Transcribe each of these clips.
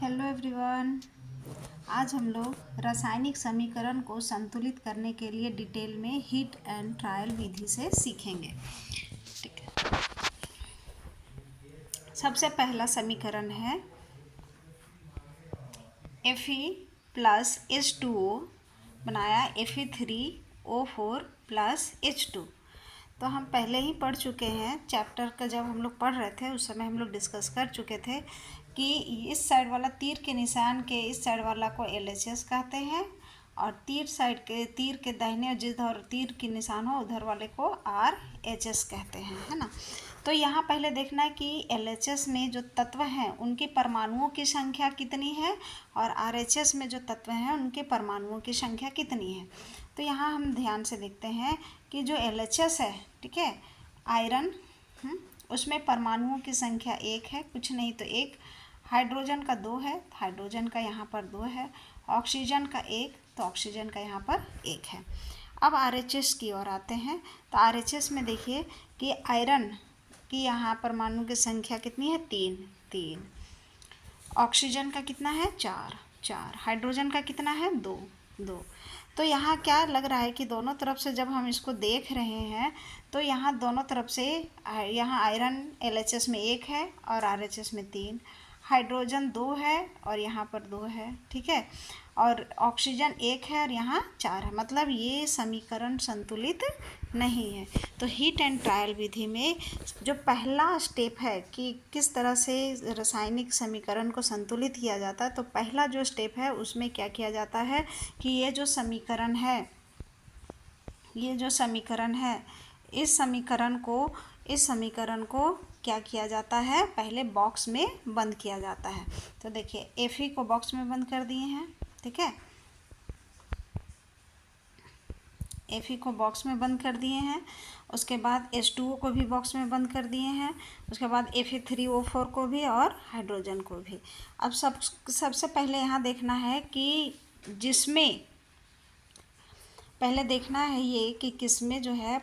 Hello everyone. आज हम लोग रासायनिक समीकरण को संतुलित करने के लिए डिटेल में हीट एंड ट्रायल विधि से सीखेंगे। ठीक है। सबसे पहला समीकरण है Fe प्लस H2O बनाया Fe3O4 प्लस H2। तो हम पहले ही पढ़ चुके हैं चैप्टर का, जब हम लोग पढ़ रहे थे उस समय हम लोग डिस्कस कर चुके थे कि इस साइड वाला तीर के निशान के इस साइड वाला को LHS कहते हैं और तीर के दाहिने जिधर तीर की निशान हो उधर वाले को RHS कहते हैं, है ना। तो यहाँ पहले देखना है कि LHS में जो तत्व हैं उनके परमाणुओं की संख्या कितनी है और RHS में जो तत्व हैं उनके परमाणुओं की संख्या कितनी है। तो यहाँ हम ध्यान से देखते हैं कि जो LHS है, ठीक है, आयरन, उसमें परमाणुओं की संख्या 1 है, कुछ नहीं तो 1। हाइड्रोजन का 2 है, हाइड्रोजन का यहाँ पर 2 है। ऑक्सीजन का 1, तो ऑक्सीजन का यहाँ पर 1 है। अब RHS की ओर आते हैं। तो RHS में देखिए कि आयरन की यहाँ परमाणु की संख्या कितनी है, 3। ऑक्सीजन का कितना है, 4। हाइड्रोजन का कितना है, 2। तो यहाँ क्या लग रहा है कि दोनों तरफ से जब हम इसको देख रहे हैं तो यहाँ दोनों तरफ से यहाँ आयरन LHS में 1 है और RHS में 3, हाइड्रोजन 2 है और यहाँ पर 2 है, ठीक है, और ऑक्सीजन 1 है और यहाँ 4 है। मतलब ये समीकरण संतुलित नहीं है। तो हीट एंड ट्रायल विधि में जो पहला स्टेप है कि किस तरह से रासायनिक समीकरण को संतुलित किया जाता है, तो पहला जो स्टेप है उसमें क्या किया जाता है कि ये जो समीकरण है इस समीकरण को क्या किया जाता है, पहले बॉक्स में बंद किया जाता है। तो देखिए Fe को बॉक्स में बंद कर दिए हैं, ठीक है, Fe को बॉक्स में बंद कर दिए हैं। उसके बाद H2O को भी बॉक्स में बंद कर दिए हैं। उसके बाद Fe3O4 को भी और हाइड्रोजन को भी। अब सबसे पहले यहाँ देखना है कि जिसमें पहले देखना है ये कि किसमें जो है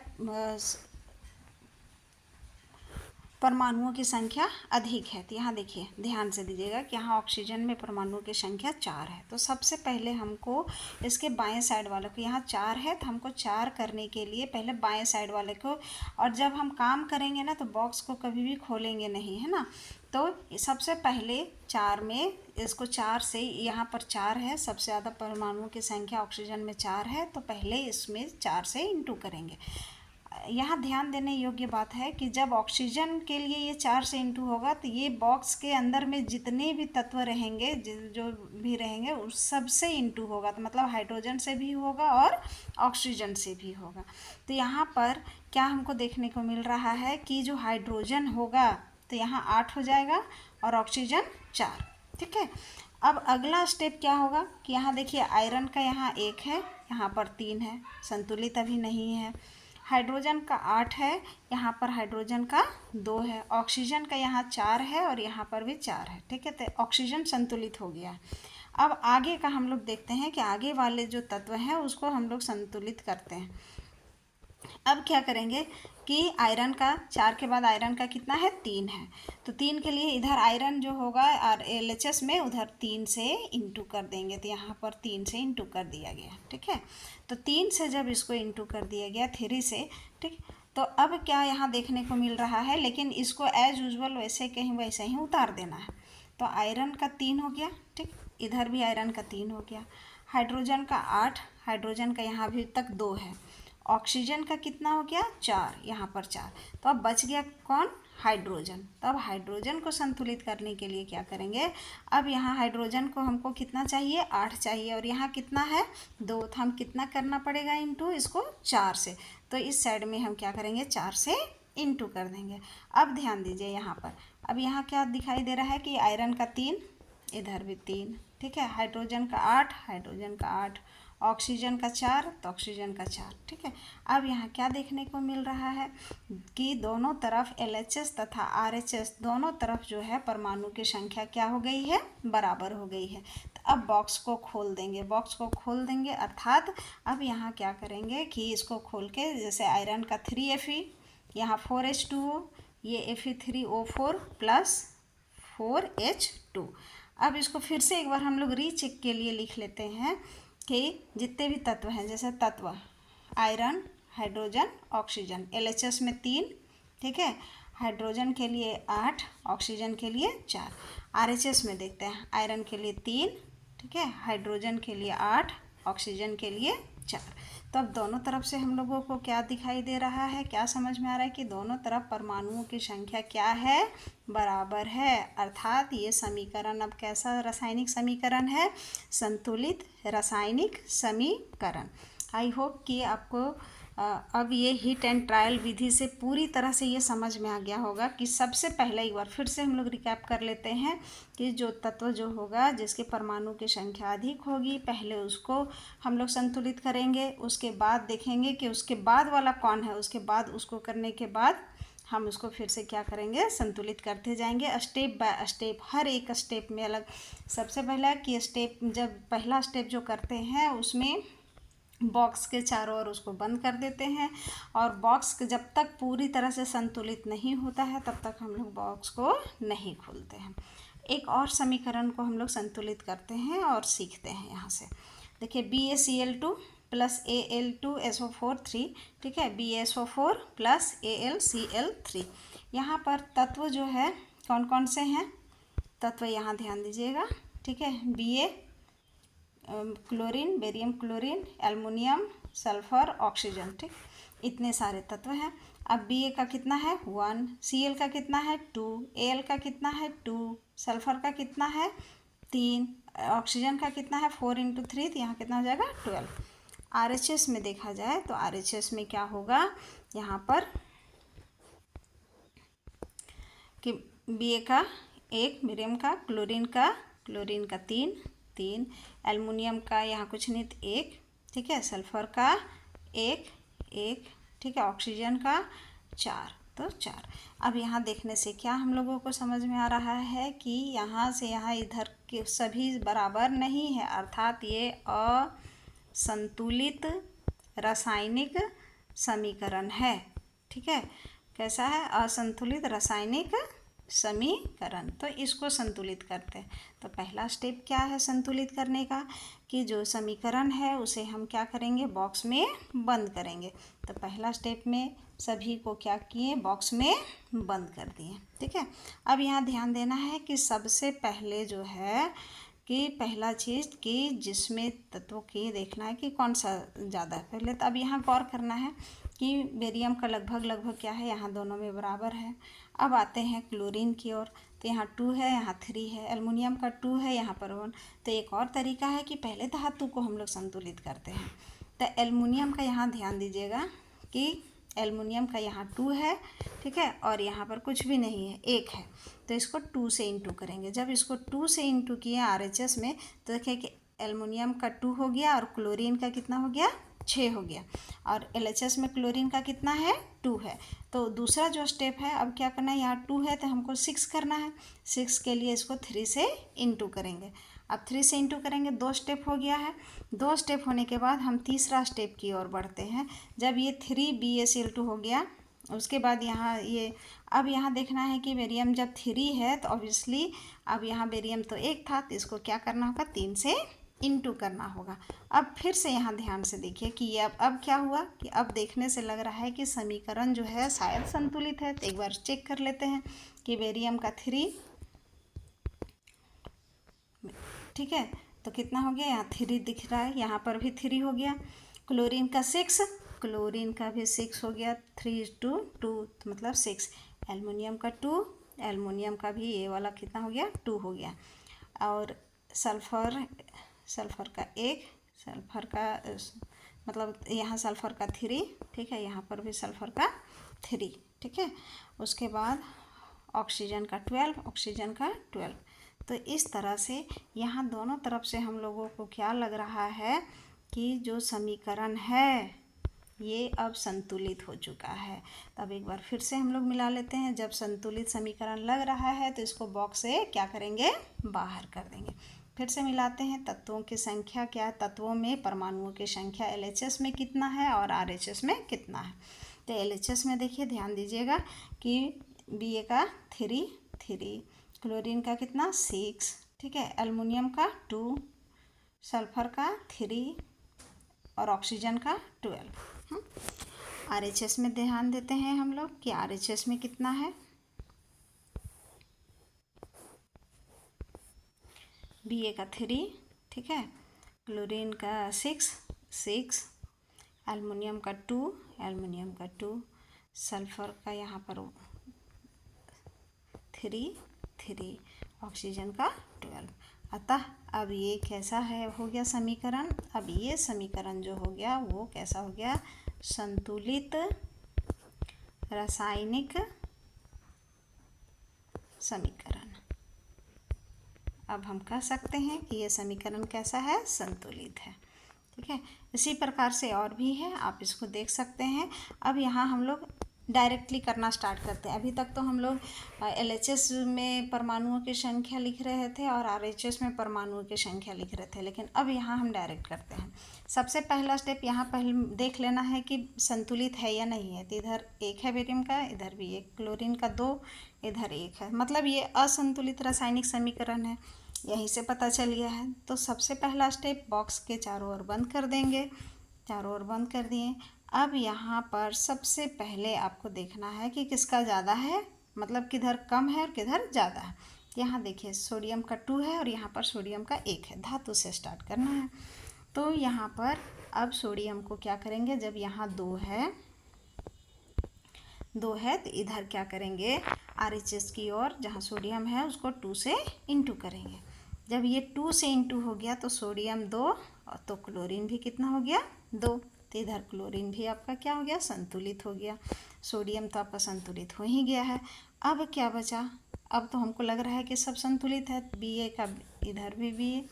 परमाणुओं की संख्या अधिक है। तो यहाँ देखिए ध्यान से दीजिएगा कि यहाँ ऑक्सीजन में परमाणुओं की संख्या 4 है। तो सबसे पहले हमको इसके बाएं साइड वाले को, यहाँ 4 है तो हमको 4 करने के लिए पहले बाएं साइड वाले को, और जब हम काम करेंगे ना तो बॉक्स को कभी भी खोलेंगे नहीं, है ना। तो सबसे पहले 4 में इसको 4 से, यहाँ पर 4 है, सबसे ज़्यादा परमाणुओं की संख्या ऑक्सीजन में 4 है, तो पहले इसमें 4 से इंटू करेंगे। यहाँ ध्यान देने योग्य बात है कि जब ऑक्सीजन के लिए ये 4 से इंटू होगा तो ये बॉक्स के अंदर में जितने भी तत्व रहेंगे, जो भी रहेंगे उस सब से इंटू होगा। तो मतलब हाइड्रोजन से भी होगा और ऑक्सीजन से भी होगा। तो यहाँ पर क्या हमको देखने को मिल रहा है कि जो हाइड्रोजन होगा तो यहाँ 8 हो जाएगा और ऑक्सीजन 4, ठीक है। अब अगला स्टेप क्या होगा कि यहाँ देखिए आयरन का यहाँ 1 है, यहाँ पर 3 है, संतुलित अभी नहीं है। हाइड्रोजन का 8 है, यहाँ पर हाइड्रोजन का 2 है। ऑक्सीजन का यहाँ 4 है और यहाँ पर भी 4 है, ठीक है। तो ऑक्सीजन संतुलित हो गया। अब आगे का हम लोग देखते हैं कि आगे वाले जो तत्व हैं उसको हम लोग संतुलित करते हैं। अब क्या करेंगे कि आयरन का 4 के बाद आयरन का कितना है, 3 है। तो 3 के लिए इधर आयरन जो होगा और LHS में उधर 3 से इंटू कर देंगे। तो यहाँ पर 3 से इंटू कर दिया गया, ठीक है। तो 3 से जब इसको इंटू कर दिया गया 3 से, ठीक, तो अब क्या यहाँ देखने को मिल रहा है, लेकिन इसको एज यूजुअल वैसे ही उतार देना है। तो आयरन का 3 हो गया, ठीक, इधर भी आयरन का 3 हो गया। हाइड्रोजन का 8, हाइड्रोजन का यहाँ अभी तक 2 है। ऑक्सीजन का कितना हो गया, 4, यहाँ पर 4। तो अब बच गया कौन, हाइड्रोजन। तो अब हाइड्रोजन को संतुलित करने के लिए क्या करेंगे, अब यहाँ हाइड्रोजन को हमको कितना चाहिए, 8 चाहिए, और यहाँ कितना है, 2। तो हम कितना करना पड़ेगा इंटू इसको 4 से। तो इस साइड में हम क्या करेंगे, 4 से इंटू कर देंगे। अब ध्यान दीजिए यहाँ पर, अब यहाँ क्या दिखाई दे रहा है कि आयरन का 3, इधर भी 3, ठीक है। हाइड्रोजन का 8, हाइड्रोजन का 8, ऑक्सीजन का 4, तो ऑक्सीजन का 4, ठीक है। अब यहाँ क्या देखने को मिल रहा है कि दोनों तरफ LHS तथा RHS दोनों तरफ जो है परमाणु की संख्या क्या हो गई है, बराबर हो गई है। तो अब बॉक्स को खोल देंगे, अर्थात अब यहाँ क्या करेंगे कि इसको खोल के, जैसे आयरन का 3Fe, यहाँ 4H2O, ये Fe3O4 प्लस 4H2। अब इसको फिर से एक बार हम लोग रीचेक के लिए लिख लेते हैं कि जितने भी तत्व हैं, जैसे तत्व आयरन, हाइड्रोजन, ऑक्सीजन, LHS में 3, ठीक है, हाइड्रोजन के लिए 8, ऑक्सीजन के लिए 4। RHS में देखते हैं, आयरन के लिए 3, ठीक है, हाइड्रोजन के लिए 8, ऑक्सीजन के लिए 4। तो अब दोनों तरफ से हम लोगों को क्या दिखाई दे रहा है, क्या समझ में आ रहा है कि दोनों तरफ परमाणुओं की संख्या क्या है, बराबर है। अर्थात ये समीकरण अब कैसा रासायनिक समीकरण है, संतुलित रासायनिक समीकरण। आई होप कि आपको अब ये हिट एंड ट्रायल विधि से पूरी तरह से ये समझ में आ गया होगा कि सबसे पहले एक बार फिर से हम लोग रिकैप कर लेते हैं कि जो तत्व जो होगा जिसके परमाणु की संख्या अधिक होगी, पहले उसको हम लोग संतुलित करेंगे, उसके बाद देखेंगे कि उसके बाद वाला कौन है, उसके बाद उसको करने के बाद हम उसको फिर से क्या करेंगे, संतुलित करते जाएंगे स्टेप बाय स्टेप, हर एक स्टेप में अलग। सबसे पहला कि स्टेप, जब पहला स्टेप जो करते हैं उसमें बॉक्स के चारों ओर उसको बंद कर देते हैं, और बॉक्स जब तक पूरी तरह से संतुलित नहीं होता है तब तक हम लोग बॉक्स को नहीं खोलते हैं। एक और समीकरण को हम लोग संतुलित करते हैं और सीखते हैं यहाँ से। देखिए BaCl2 प्लस Al2SO4 3, ठीक है, BaSO4 प्लस AlCl3। यहाँ पर तत्व जो है कौन कौन से हैं, तत्व यहाँ ध्यान दीजिएगा, ठीक है, Ba chlorine, barium chlorine, aluminium, sulphur, oxygen, ठीक, इतने सारे तत्व हैं। अब Ba का कितना है 1, Cl का कितना है 2, Al का कितना है 2, सल्फर का कितना है 3, ऑक्सीजन का कितना है 4 × 3, तो यहाँ कितना हो जाएगा 12। RHS में देखा जाए तो RHS में क्या होगा, यहाँ पर कि Ba का 1, बेरियम का, क्लोरीन का 3, एल्युमिनियम का यहाँ कुछ नहीं 1, ठीक है, सल्फर का 1, ठीक है, ऑक्सीजन का 4, तो 4। अब यहाँ देखने से क्या हम लोगों को समझ में आ रहा है कि यहाँ से यहाँ इधर के सभी बराबर नहीं है, अर्थात ये असंतुलित रासायनिक समीकरण है, ठीक है। कैसा है, असंतुलित रासायनिक समीकरण। तो इसको संतुलित करते हैं। तो पहला स्टेप क्या है संतुलित करने का, कि जो समीकरण है उसे हम क्या करेंगे, बॉक्स में बंद करेंगे। तो पहला स्टेप में सभी को क्या किए, बॉक्स में बंद कर दिए, ठीक है। अब यहाँ ध्यान देना है कि सबसे पहले जो है कि पहला चीज़ कि जिसमें तत्वों की देखना है कि कौन सा ज़्यादा है पहले। तो अब यहाँ गौर करना है कि बेरियम का लगभग क्या है, यहाँ दोनों में बराबर है। अब आते हैं क्लोरीन की ओर, तो यहाँ 2 है, यहाँ 3 है, एल्युमिनियम का 2 है, यहाँ पर 1। तो एक और तरीका है कि पहले धातु को हम लोग संतुलित करते हैं। तो एल्युमिनियम का यहाँ ध्यान दीजिएगा कि एल्युमिनियम का यहाँ 2 है, ठीक है, और यहाँ पर कुछ भी नहीं है, 1 है। तो इसको 2 से इंटू करेंगे। जब इसको 2 से इंटू किए RHS में, तो देखिए कि एल्युमिनियम का 2 हो गया और क्लोरीन का कितना हो गया, 6 हो गया, और LHS में क्लोरीन का कितना है 2 है। तो दूसरा जो स्टेप है, अब क्या करना है, यहाँ 2 है तो हमको 6 करना है। 6 के लिए इसको 3 से इंटू करेंगे। अब 3 से इंटू करेंगे, 2 स्टेप हो गया है। 2 स्टेप होने के बाद हम तीसरा स्टेप की ओर बढ़ते हैं। जब ये 3 BaCl2 हो गया, उसके बाद यहाँ ये, अब यहाँ देखना है कि बेरियम जब 3 है तो ऑब्वियसली अब यहाँ बेरियम तो 1 था, तो इसको क्या करना होगा, 3 से इंटू करना होगा। अब फिर से यहाँ ध्यान से देखिए कि ये अब क्या हुआ, कि अब देखने से लग रहा है कि समीकरण जो है शायद संतुलित है। तो एक बार चेक कर लेते हैं कि बेरियम का 3, ठीक है, तो कितना हो गया, यहाँ 3 दिख रहा है, यहाँ पर भी 3 हो गया। क्लोरीन का 6, क्लोरीन का भी 6 हो गया, 3 × 2 मतलब 6। एल्युमिनियम का 2, एल्युमिनियम का भी ये वाला कितना हो गया, 2 हो गया। और सल्फ़र का 1, सल्फ़र का मतलब यहाँ सल्फ़र का 3, ठीक है, यहाँ पर भी सल्फ़र का 3, ठीक है। उसके बाद ऑक्सीजन का 12, ऑक्सीजन का 12। तो इस तरह से यहाँ दोनों तरफ से हम लोगों को क्या लग रहा है कि जो समीकरण है ये अब संतुलित हो चुका है। तब एक बार फिर से हम लोग मिला लेते हैं। जब संतुलित समीकरण लग रहा है तो इसको बॉक्स से क्या करेंगे, बाहर कर देंगे। फिर से मिलाते हैं। तत्वों की संख्या क्या है, तत्वों में परमाणुओं की संख्या LHS में कितना है और RHS में कितना है। तो LHS में देखिए ध्यान दीजिएगा कि Ba का 3, क्लोरीन का कितना 6, ठीक है, एल्युमिनियम का 2, सल्फर का 3 और ऑक्सीजन का 12। RHS में ध्यान देते हैं हम लोग कि RHS में कितना है। Ba का 3, ठीक है, क्लोरीन का 6, एल्युमिनियम का 2, सल्फर का यहाँ पर 3, ऑक्सीजन का 12। अतः अब ये कैसा है, हो गया समीकरण। अब ये समीकरण जो हो गया वो कैसा हो गया, संतुलित रासायनिक समीकरण। अब हम कह सकते हैं कि ये समीकरण कैसा है, संतुलित है। ठीक है, इसी प्रकार से और भी है, आप इसको देख सकते हैं। अब यहाँ हम लोग डायरेक्टली करना स्टार्ट करते हैं। अभी तक तो हम लोग LHS में परमाणुओं की संख्या लिख रहे थे और RHS में परमाणुओं की संख्या लिख रहे थे, लेकिन अब यहाँ हम डायरेक्ट करते हैं। सबसे पहला स्टेप यहाँ पहले देख लेना है कि संतुलित है या नहीं है। तो इधर 1 है बेरियम का, इधर भी 1, क्लोरीन का 2, इधर 1 है, मतलब ये असंतुलित रासायनिक समीकरण है, यहीं से पता चल गया है। तो सबसे पहला स्टेप, बॉक्स के चारों ओर बंद कर देंगे, चारों ओर बंद कर दिए। अब यहाँ पर सबसे पहले आपको देखना है कि किसका ज़्यादा है, मतलब किधर कम है और किधर ज़्यादा है। यहाँ देखिए सोडियम का 2 है और यहाँ पर सोडियम का 1 है, धातु से स्टार्ट करना है। तो यहाँ पर अब सोडियम को क्या करेंगे, जब यहाँ 2 है तो इधर क्या करेंगे, RHS की ओर जहाँ सोडियम है उसको 2 से इंटू करेंगे। जब ये 2 से इंटू हो गया तो सोडियम 2 और तो क्लोरीन भी कितना हो गया, 2। तो इधर क्लोरीन भी आपका क्या हो गया, संतुलित हो गया। सोडियम तो आपका संतुलित हो ही गया है। अब क्या बचा, अब तो हमको लग रहा है कि सब संतुलित है। Ba का इधर भी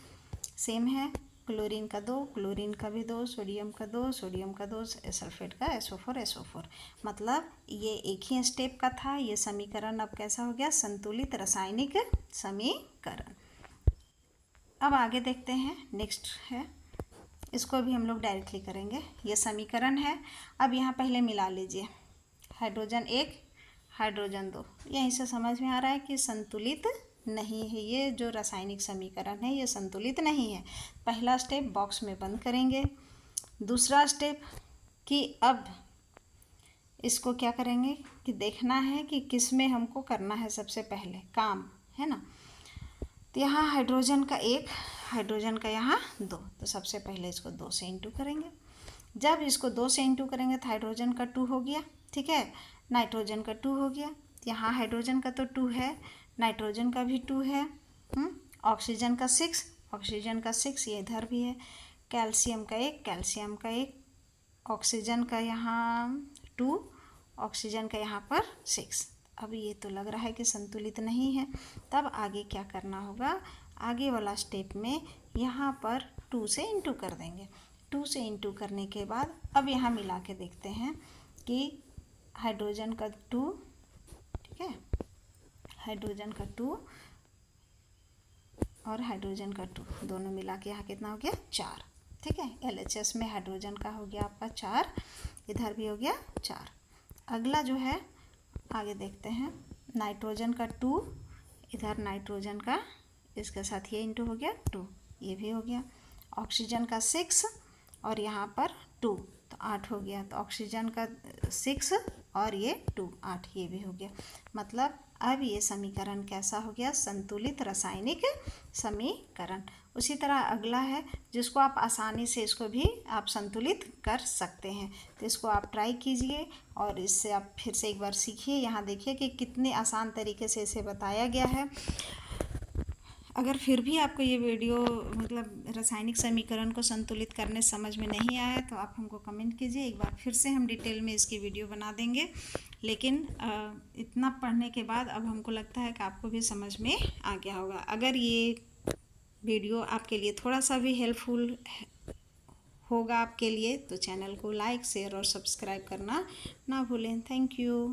सेम है, क्लोरीन का 2, क्लोरीन का भी 2, सोडियम का 2, सोडियम का 2, सल्फेट का SO4, मतलब ये एक ही स्टेप का था। ये समीकरण अब कैसा हो गया, संतुलित रासायनिक समीकरण। अब आगे देखते हैं, नेक्स्ट है, इसको भी हम लोग डायरेक्टली करेंगे। ये समीकरण है। अब यहाँ पहले मिला लीजिए, हाइड्रोजन 1, हाइड्रोजन 2, यहीं से समझ में आ रहा है कि संतुलित नहीं है। ये जो रासायनिक समीकरण है ये संतुलित नहीं है। पहला स्टेप बॉक्स में बंद करेंगे। दूसरा स्टेप कि अब इसको क्या करेंगे कि देखना है कि किस में हमको करना है सबसे पहले काम, है ना। तो यहाँ हाइड्रोजन का 1, हाइड्रोजन का यहाँ 2, तो सबसे पहले इसको 2 से इंटू करेंगे। जब इसको 2 से इंटू करेंगे तो हाइड्रोजन का 2 हो गया, ठीक है, नाइट्रोजन का 2 हो गया। यहाँ हाइड्रोजन का तो 2 है, नाइट्रोजन का भी 2 है, ऑक्सीजन का 6, ऑक्सीजन का 6 ये इधर भी है, कैल्शियम का 1, कैल्शियम का 1, ऑक्सीजन का यहाँ 2, ऑक्सीजन का यहाँ पर 6। अब ये तो लग रहा है कि संतुलित नहीं है। तब आगे क्या करना होगा, आगे वाला स्टेप में यहाँ पर 2 से इंटू कर देंगे। 2 से इंटू करने के बाद अब यहाँ मिला के देखते हैं कि हाइड्रोजन का 2, ठीक है, हाइड्रोजन का 2 और हाइड्रोजन का 2 दोनों मिला के यहाँ कितना हो गया, 4। ठीक है, LHS में हाइड्रोजन का हो गया आपका 4, इधर भी हो गया 4। अगला जो है आगे देखते हैं, नाइट्रोजन का 2, इधर नाइट्रोजन का इसके साथ ये इंटू हो गया 2, ये भी हो गया। ऑक्सीजन का 6 और यहाँ पर 2, तो 8 हो गया। तो ऑक्सीजन का 6 और ये 2, 8 ये भी हो गया। मतलब अब ये समीकरण कैसा हो गया, संतुलित रासायनिक समीकरण। उसी तरह अगला है जिसको आप आसानी से इसको भी आप संतुलित कर सकते हैं। तो इसको आप ट्राई कीजिए और इससे आप फिर से एक बार सीखिए। यहाँ देखिए कि कितने आसान तरीके से इसे बताया गया है। अगर फिर भी आपको ये वीडियो मतलब रासायनिक समीकरण को संतुलित करने समझ में नहीं आया तो आप हमको कमेंट कीजिए, एक बार फिर से हम डिटेल में इसकी वीडियो बना देंगे। लेकिन इतना पढ़ने के बाद अब हमको लगता है कि आपको भी समझ में आ गया होगा। अगर ये वीडियो आपके लिए थोड़ा सा भी हेल्पफुल होगा आपके लिए तो चैनल को लाइक, शेयर और सब्सक्राइब करना ना भूलें। Thank you.